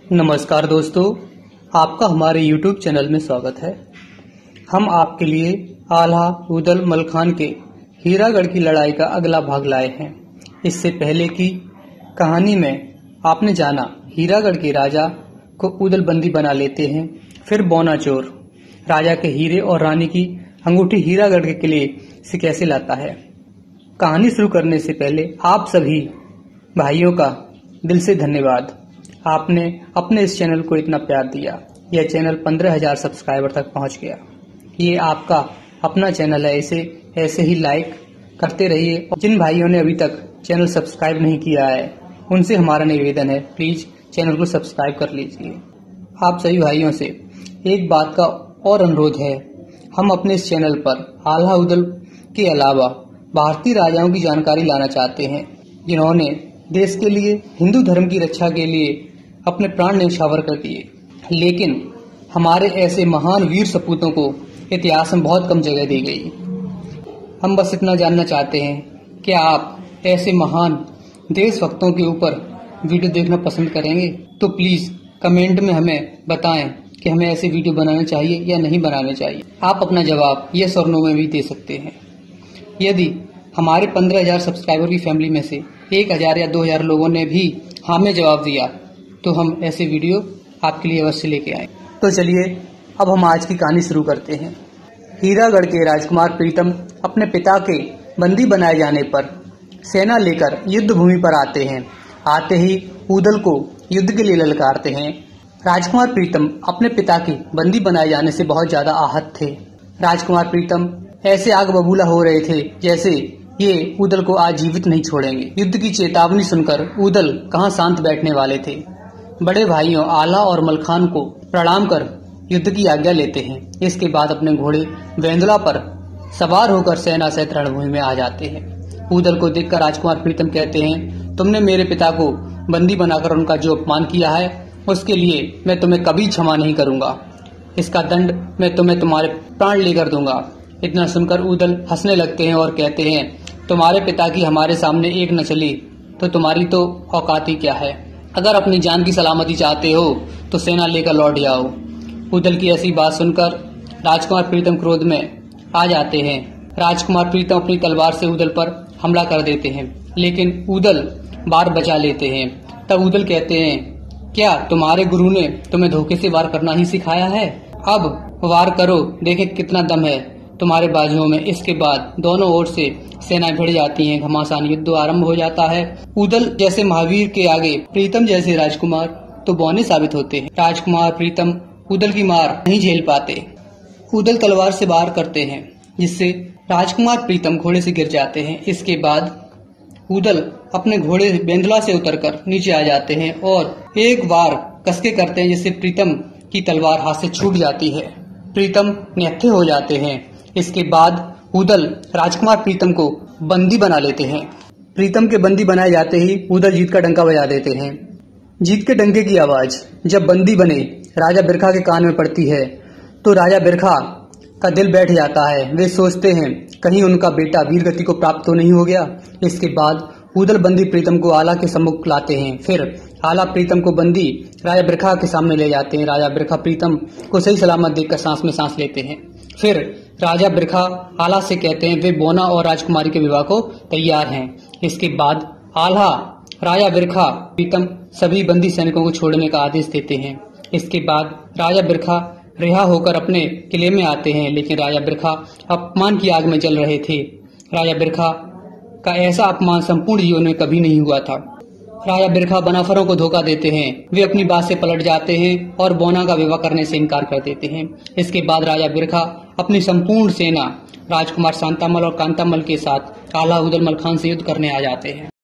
नमस्कार दोस्तों, आपका हमारे YouTube चैनल में स्वागत है। हम आपके लिए आल्हा उदल मलखान के हीरागढ़ की लड़ाई का अगला भाग लाए हैं। इससे पहले की कहानी में आपने जाना हीरागढ़ के राजा को उदल बंदी बना लेते हैं। फिर बौना चोर राजा के हीरे और रानी की अंगूठी हीरागढ़ के किले से कैसे लाता है। कहानी शुरू करने से पहले आप सभी भाइयों का दिल से धन्यवाद। आपने अपने इस चैनल को इतना प्यार दिया। यह चैनल 15,000 सब्सक्राइबर तक पहुंच गया। ये आपका अपना चैनल है, इसे ऐसे ही लाइक करते रहिए। और जिन भाइयों ने अभी तक चैनल सब्सक्राइब नहीं किया है उनसे हमारा निवेदन है, प्लीज चैनल को सब्सक्राइब कर लीजिए। आप सभी भाइयों से एक बात का और अनुरोध है, हम अपने इस चैनल पर आल्हा उदल के अलावा भारतीय राजाओं की जानकारी लाना चाहते हैं जिन्होंने देश के लिए, हिंदू धर्म की रक्षा के लिए अपने प्राण न्यौछावर कर दिए। लेकिन हमारे ऐसे महान वीर सपूतों को इतिहास में बहुत कम जगह दी गई। हम बस इतना जानना चाहते हैं, क्या आप ऐसे महान देशभक्तों के ऊपर वीडियो देखना पसंद करेंगे? तो प्लीज कमेंट में हमें बताएं कि हमें ऐसे वीडियो बनाने चाहिए या नहीं बनाने चाहिए। आप अपना जवाब यस और नो में भी दे सकते हैं। यदि हमारे 15,000 सब्सक्राइबर की फैमिली में से 1,000 या 2,000 लोगों ने भी हाँ में जवाब दिया तो हम ऐसे वीडियो आपके लिए अवश्य लेके आए। तो चलिए अब हम आज की कहानी शुरू करते हैं। हीरागढ़ के राजकुमार प्रीतम अपने पिता के बंदी बनाए जाने पर सेना लेकर युद्ध भूमि पर आते हैं। आते ही उदल को युद्ध के लिए ललकारते हैं। राजकुमार प्रीतम अपने पिता के बंदी बनाए जाने से बहुत ज्यादा आहत थे। राजकुमार प्रीतम ऐसे आग बबूला हो रहे थे जैसे ये उदल को आज जीवित नहीं छोड़ेंगे। युद्ध की चेतावनी सुनकर उदल कहाँ शांत बैठने वाले थे। बड़े भाइयों आल्हा और मलखान को प्रणाम कर युद्ध की आज्ञा लेते हैं। इसके बाद अपने घोड़े वेंदुला पर सवार होकर सेना सहित रणभूमि में आ जाते हैं। उदल को देखकर राजकुमार प्रीतम कहते हैं, तुमने मेरे पिता को बंदी बनाकर उनका जो अपमान किया है उसके लिए मैं तुम्हें कभी क्षमा नहीं करूंगा। इसका दंड मैं तुम्हें तुम्हारे प्राण लेकर दूंगा। इतना सुनकर उदल हंसने लगते हैं और कहते हैं, तुम्हारे पिता की हमारे सामने एक न चली तो तुम्हारी तो औकात ही क्या है। अगर अपनी जान की सलामती चाहते हो तो सेना लेकर लौट जाओ। उदल की ऐसी बात सुनकर राजकुमार प्रीतम क्रोध में आ जाते हैं। राजकुमार प्रीतम अपनी तलवार से उदल पर हमला कर देते हैं, लेकिन उदल वार बचा लेते हैं। तब उदल कहते हैं, क्या तुम्हारे गुरु ने तुम्हें धोखे से वार करना ही सिखाया है? अब वार करो, देखे कितना दम है तुम्हारे बाजुओं में। इसके बाद दोनों ओर से सेनाएं भिड़ जाती हैं। घमासान युद्ध आरंभ हो जाता है। उदल जैसे महावीर के आगे प्रीतम जैसे राजकुमार तो बौने साबित होते हैं। राजकुमार प्रीतम उदल की मार नहीं झेल पाते। उदल तलवार से वार करते हैं जिससे राजकुमार प्रीतम घोड़े से गिर जाते हैं। इसके बाद उदल अपने घोड़े बेंदुला से उतरकर नीचे आ जाते हैं और एक वार कसके करते हैं जिससे प्रीतम की तलवार हाथ से छूट जाती है। प्रीतम निहत्थे हो जाते हैं। इसके बाद उदल राजकुमार प्रीतम को बंदी बना लेते हैं। प्रीतम के बंदी बनाए जाते ही उदल जीत का डंका बजा देते हैं। जीत के डंके की आवाज जब बंदी बने राजा बिरखा के कान में पड़ती है तो राजा बिरखा का दिल बैठ जाता है। वे सोचते हैं कहीं उनका बेटा वीर गति को प्राप्त तो नहीं हो गया। इसके बाद उदल बंदी प्रीतम को आला के सम्मुख लाते हैं। फिर आला प्रीतम को बंदी राजा बिरखा के सामने ले जाते हैं। राजा बिरखा प्रीतम को सही सलामत देखकर सांस में सांस लेते हैं। फिर राजा बिरखा आला से कहते हैं वे बोना और राजकुमारी के विवाह को तैयार हैं। इसके बाद आल्हा राजा बिरखा प्रीतम सभी बंदी सैनिकों को छोड़ने का आदेश देते हैं। इसके बाद राजा बिरखा रिहा होकर अपने किले में आते हैं, लेकिन राजा बिरखा अपमान की आग में जल रहे थे। राजा बिरखा का ऐसा अपमान संपूर्ण जीवन में कभी नहीं हुआ था। राजा बिरखा बनाफरों को धोखा देते हैं। वे अपनी बात से पलट जाते हैं और बोना का विवाह करने से इनकार कर देते हैं। इसके बाद राजा बिरखा अपनी संपूर्ण सेना राजकुमार शांतामल और कांतामल के साथ आल्हा उदल मलखान से युद्ध करने आ जाते हैं।